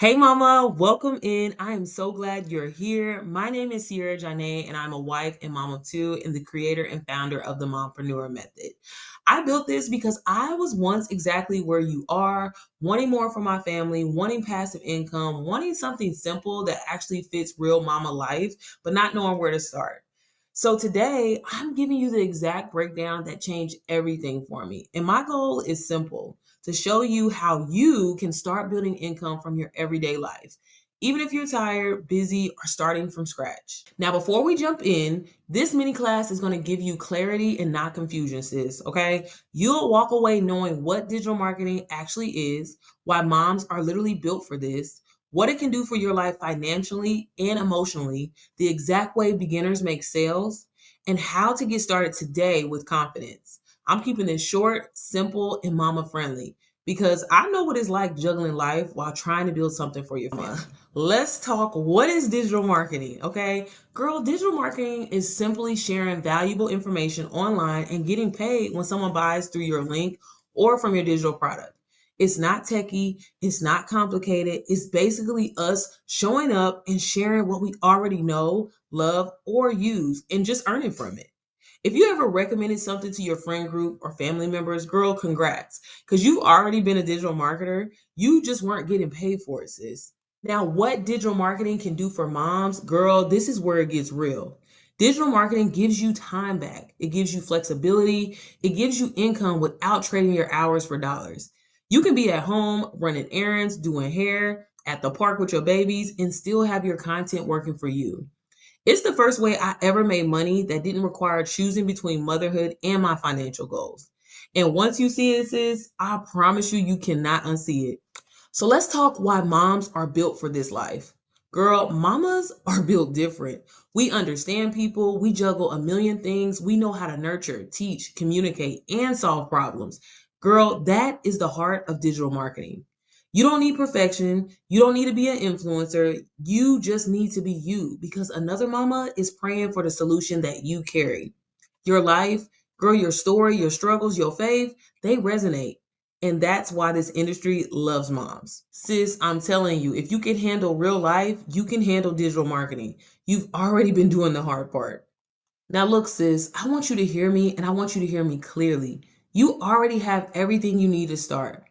Hey mama, welcome in. I am so glad you're here. My name is Sierra Janae, and I'm a wife and mom of two and the creator and founder of the Mompreneur Method. I built this because I was once exactly where you are, wanting more for my family, wanting passive income, wanting something simple that actually fits real mama life, but not knowing where to start. So today, I'm giving you the exact breakdown that changed everything for me. And my goal is simple: to show you how you can start building income from your everyday life, even if you're tired, busy, or starting from scratch. Now, before we jump in, this mini class is going to give you clarity and not confusion, sis. Okay? You'll walk away knowing what digital marketing actually is, why moms are literally built for this, what it can do for your life financially and emotionally, the exact way beginners make sales, and how to get started today with confidence. I'm keeping this short, simple, and mama friendly because I know what it's like juggling life while trying to build something for your family. Let's talk, what is digital marketing, okay? Girl, digital marketing is simply sharing valuable information online and getting paid when someone buys through your link or from your digital product. It's not techie, it's not complicated. It's basically us showing up and sharing what we already know, love, or use and just earning from it. If you ever recommended something to your friend group or family members, girl, congrats. Because you've already been a digital marketer. You just weren't getting paid for it, sis. Now, what digital marketing can do for moms, girl, this is where it gets real. Digital marketing gives you time back. It gives you flexibility. It gives you income without trading your hours for dollars. You can be at home running errands, doing hair, at the park with your babies, and still have your content working for you. It's the first way I ever made money that didn't require choosing between motherhood and my financial goals. And once you see it, sis, I promise you, you cannot unsee it. So let's talk why moms are built for this life. Girl, mamas are built different. We understand people, we juggle a million things, we know how to nurture, teach, communicate, and solve problems. Girl, that is the heart of digital marketing. You don't need perfection. You don't need to be an influencer. You just need to be you because another mama is praying for the solution that you carry. Your life, girl, your story, your struggles, your faith, they resonate. And that's why this industry loves moms. Sis, I'm telling you, if you can handle real life, you can handle digital marketing. You've already been doing the hard part. Now, look, sis, I want you to hear me and I want you to hear me clearly. You already have everything you need to start.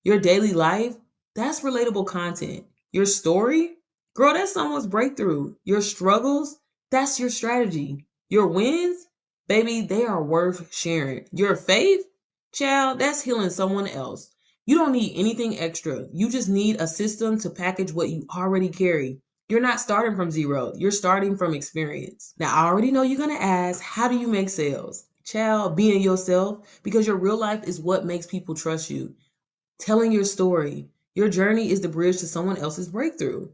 Your daily life, that's relatable content. Your story, girl, that's someone's breakthrough. Your struggles, that's your strategy. Your wins, baby, they are worth sharing. Your faith, child, that's healing someone else. You don't need anything extra. You just need a system to package what you already carry. You're not starting from zero. You're starting from experience. Now, I already know you're going to ask, how do you make sales? Child, being yourself, because your real life is what makes people trust you. Telling your story. Your journey is the bridge to someone else's breakthrough.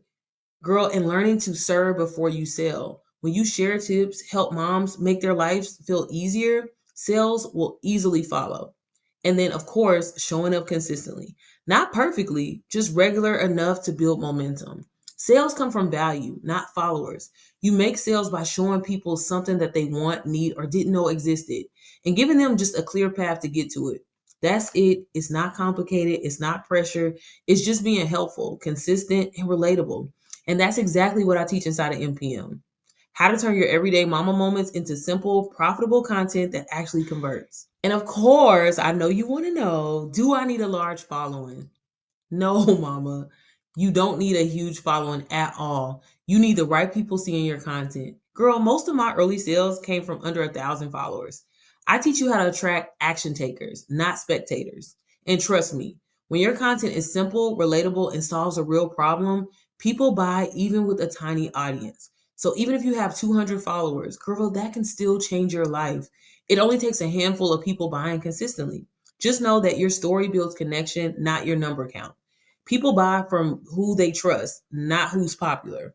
Girl, and learning to serve before you sell. When you share tips, help moms make their lives feel easier, sales will easily follow. And then, of course, showing up consistently. Not perfectly, just regular enough to build momentum. Sales come from value, not followers. You make sales by showing people something that they want, need, or didn't know existed, and giving them just a clear path to get to it. That's it. It's not complicated. It's not pressure. It's just being helpful, consistent, and relatable. And that's exactly what I teach inside of MPM. How to turn your everyday mama moments into simple, profitable content that actually converts. And of course, I know you want to know, do I need a large following? No, mama. You don't need a huge following at all. You need the right people seeing your content. Girl, most of my early sales came from under 1,000 followers. I teach you how to attract action takers, not spectators. And trust me, when your content is simple, relatable, and solves a real problem, people buy even with a tiny audience. So even if you have 200 followers, girl, that can still change your life. It only takes a handful of people buying consistently. Just know that your story builds connection, not your number count. People buy from who they trust, not who's popular.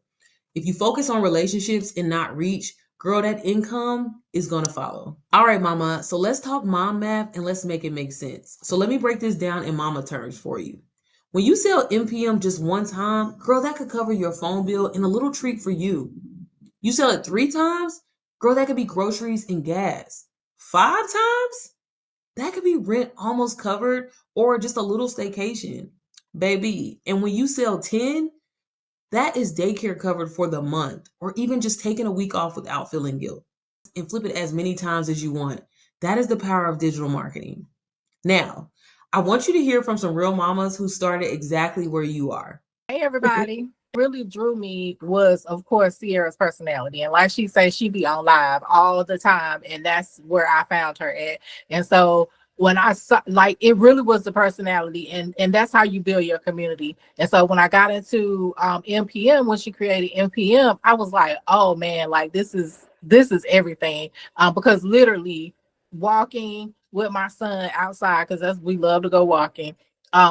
If you focus on relationships and not reach, girl, that income is going to follow. All right, mama. So let's talk mom math and let's make it make sense. So let me break this down in mama terms for you. When you sell MPM just one time, girl, that could cover your phone bill and a little treat for you. You sell it 3 times, girl, that could be groceries and gas. 5 times, that could be rent almost covered or just a little staycation. baby. And when you sell 10, that is daycare covered for the month, or even just taking a week off without feeling guilt. And flip it as many times as you want. That is the power of digital marketing. Now, I want you to hear from some real mamas who started exactly where you are. Hey everybody. Really drew me was of course Sierra's personality. And like she says, she be on live all the time. And that's where I found her at. And so when I saw like it really was the personality and that's how you build your community. And so when I got into MPM, when she created MPM, I was like, oh man, like this is everything. Because literally walking with my son outside, because that's we love to go walking,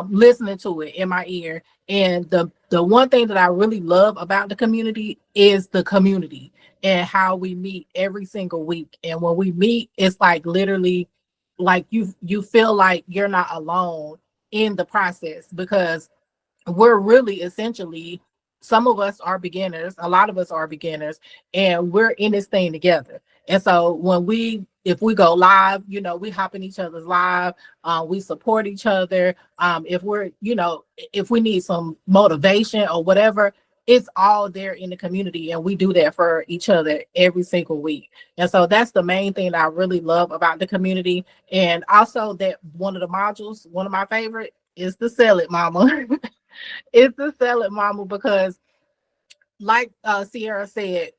listening to it in my ear. And the one thing that I really love about the community is the community and how we meet every single week. And when we meet, it's like literally like you feel like you're not alone in the process, because we're really essentially, some of us are beginners, a lot of us are beginners, and we're in this thing together. And so when if we go live, we hop in each other's live, we support each other. If we're, if we need some motivation or whatever, it's all there in the community, and we do that for each other every single week. And so that's the main thing that I really love about the community. And also that one of the modules, one of my favorite, is the Sell It Mama. It's the Sell It Mama, because like Sierra said,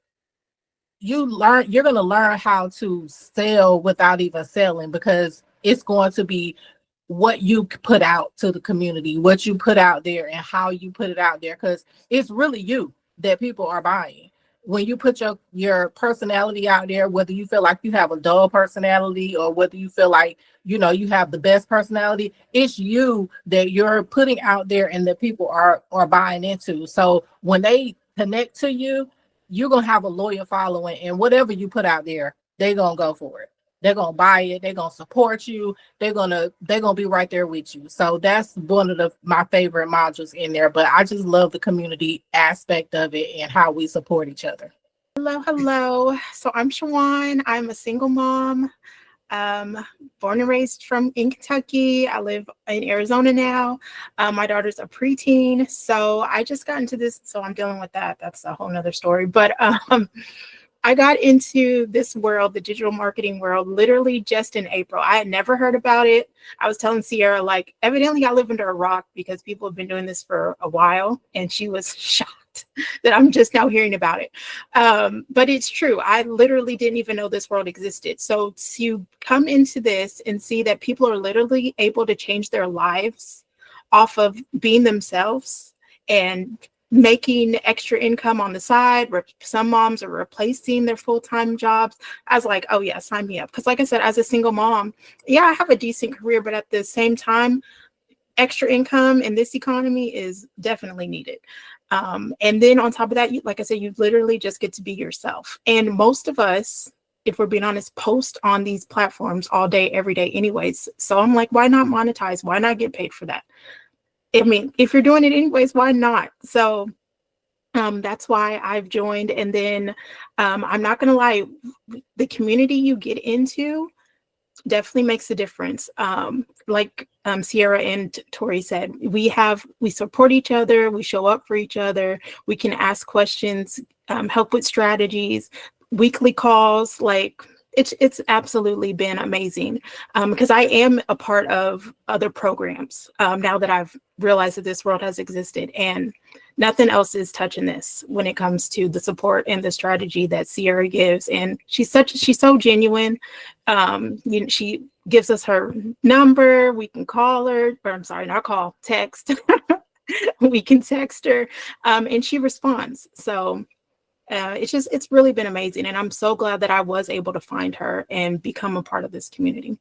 you're going to learn how to sell without even selling, because it's going to be what you put out to the community, what you put out there, and how you put it out there, because it's really you that people are buying. When you put your personality out there, whether you feel like you have a dull personality or whether you feel like you have the best personality, it's you that you're putting out there and that people are buying into. So when they connect to you, you're gonna have a loyal following, and whatever you put out there, they're gonna go for it. They're gonna buy it, they're gonna support you, they're gonna be right there with you. So that's one of my favorite modules in there. But I just love the community aspect of it and how we support each other. Hello, hello. So I'm Shawan. I'm a single mom, um, born and raised in Kentucky. I live in Arizona now. My daughter's a preteen, so I just got into this. So I'm dealing with that. That's a whole nother story. But I got into this world, the digital marketing world, literally just in April. I had never heard about it. I was telling Sierra, like, evidently I live under a rock because people have been doing this for a while, and she was shocked that I'm just now hearing about it. But it's true. I literally didn't even know this world existed. So to come into this and see that people are literally able to change their lives off of being themselves and making extra income on the side. Some moms are replacing their full-time jobs. I was like, oh yeah, sign me up. Because like I said, as a single mom, yeah, I have a decent career, but at the same time, extra income in this economy is definitely needed. And then on top of that, like I said, you literally just get to be yourself. And most of us, if we're being honest, post on these platforms all day, every day anyways. So I'm like, why not monetize? Why not get paid for that? I mean, if you're doing it anyways, why not? So that's why I've joined. And then I'm not going to lie, the community you get into definitely makes a difference. Like Sierra and Tori said, we support each other, we show up for each other, we can ask questions, help with strategies, weekly calls. Like it's absolutely been amazing, because I am a part of other programs now that I've realized that this world has existed, and nothing else is touching this when it comes to the support and the strategy that Sierra gives. And she's so genuine. She gives us her number. We can call her, or I'm sorry, not call, text. We can text her, and she responds. So it's really been amazing. And I'm so glad that I was able to find her and become a part of this community.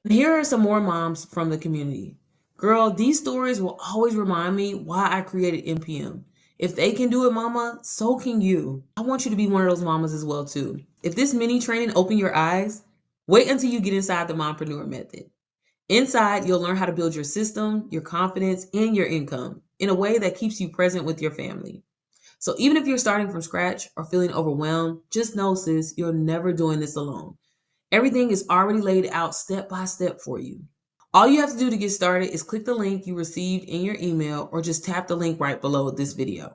Here are some more moms from the community. Girl, these stories will always remind me why I created NPM. If they can do it, mama, so can you. I want you to be one of those mamas as well too. If this mini training opened your eyes, wait until you get inside the Mompreneur Method. Inside, you'll learn how to build your system, your confidence, and your income in a way that keeps you present with your family. So even if you're starting from scratch or feeling overwhelmed, just know, sis, you're never doing this alone. Everything is already laid out step by step for you. All you have to do to get started is click the link you received in your email or just tap the link right below this video.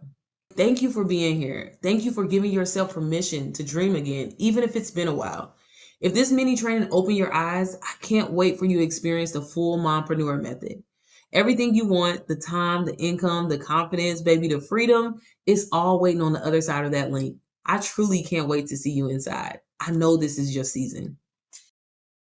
Thank you for being here. Thank you for giving yourself permission to dream again, even if it's been a while. If this mini training opened your eyes, I can't wait for you to experience the full Mompreneur Method. Everything you want, the time, the income, the confidence, baby, the freedom, it's all waiting on the other side of that link. I truly can't wait to see you inside. I know this is your season.